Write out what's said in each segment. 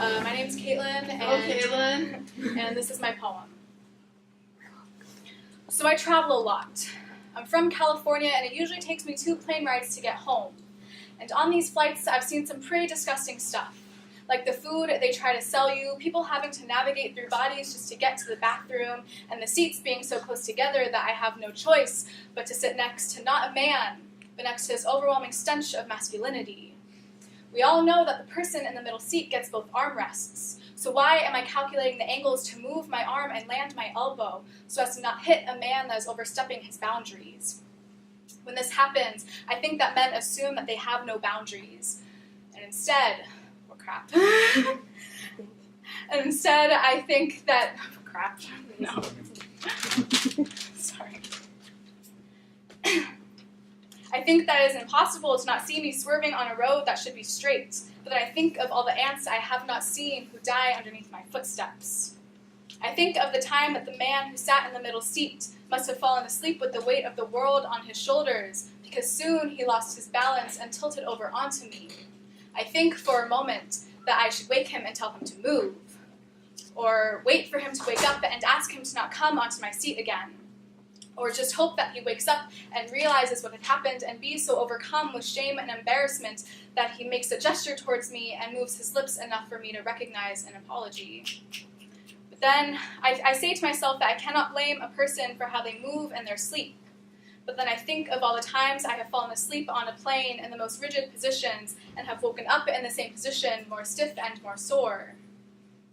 My name's Kaitlin, and this is my poem. So I travel a lot. I'm from California, and it usually takes me 2 plane rides to get home. And on these flights, I've seen some pretty disgusting stuff. Like the food they try to sell you, people having to navigate through bodies just to get to the bathroom, and the seats being so close together that I have no choice but to sit next to not a man, but next to this overwhelming stench of masculinity. We all know that the person in the middle seat gets both armrests, so why am I calculating the angles to move my arm and land my elbow so as to not hit a man that is overstepping his boundaries? When this happens, I think that men assume that they have no boundaries, and instead, I think that, no. Sorry. I think that it is impossible to not see me swerving on a road that should be straight, but then I think of all the ants I have not seen who die underneath my footsteps. I think of the time that the man who sat in the middle seat must have fallen asleep with the weight of the world on his shoulders, because soon he lost his balance and tilted over onto me. I think for a moment that I should wake him and tell him to move, or wait for him to wake up and ask him to not come onto my seat again. Or just hope that he wakes up and realizes what had happened and be so overcome with shame and embarrassment that he makes a gesture towards me and moves his lips enough for me to recognize an apology. But then I say to myself that I cannot blame a person for how they move in their sleep. But then I think of all the times I have fallen asleep on a plane in the most rigid positions and have woken up in the same position, more stiff and more sore.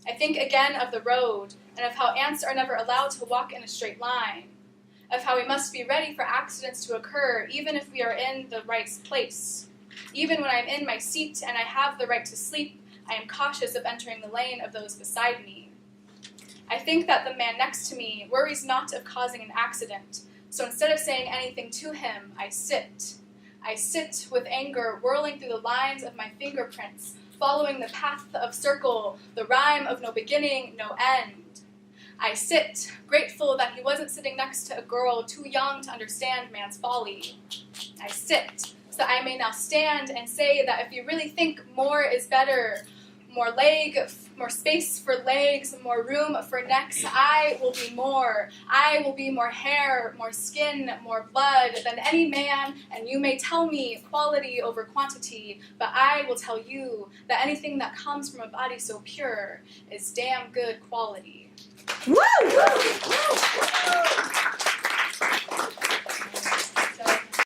I think again of the road and of how ants are never allowed to walk in a straight line, of how we must be ready for accidents to occur even if we are in the right place. Even when I'm in my seat and I have the right to sleep, I am cautious of entering the lane of those beside me. I think that the man next to me worries not of causing an accident, so instead of saying anything to him, I sit. I sit with anger whirling through the lines of my fingerprints, following the path of circle, the rhyme of no beginning, no end. I sit, grateful that he wasn't sitting next to a girl too young to understand man's folly. I sit, so that I may now stand and say that if you really think more is better, more space for legs, more room for necks, I will be more. I will be more hair, more skin, more blood than any man, and you may tell me quality over quantity, but I will tell you that anything that comes from a body so pure is damn good quality. Woo! Woo! Woo!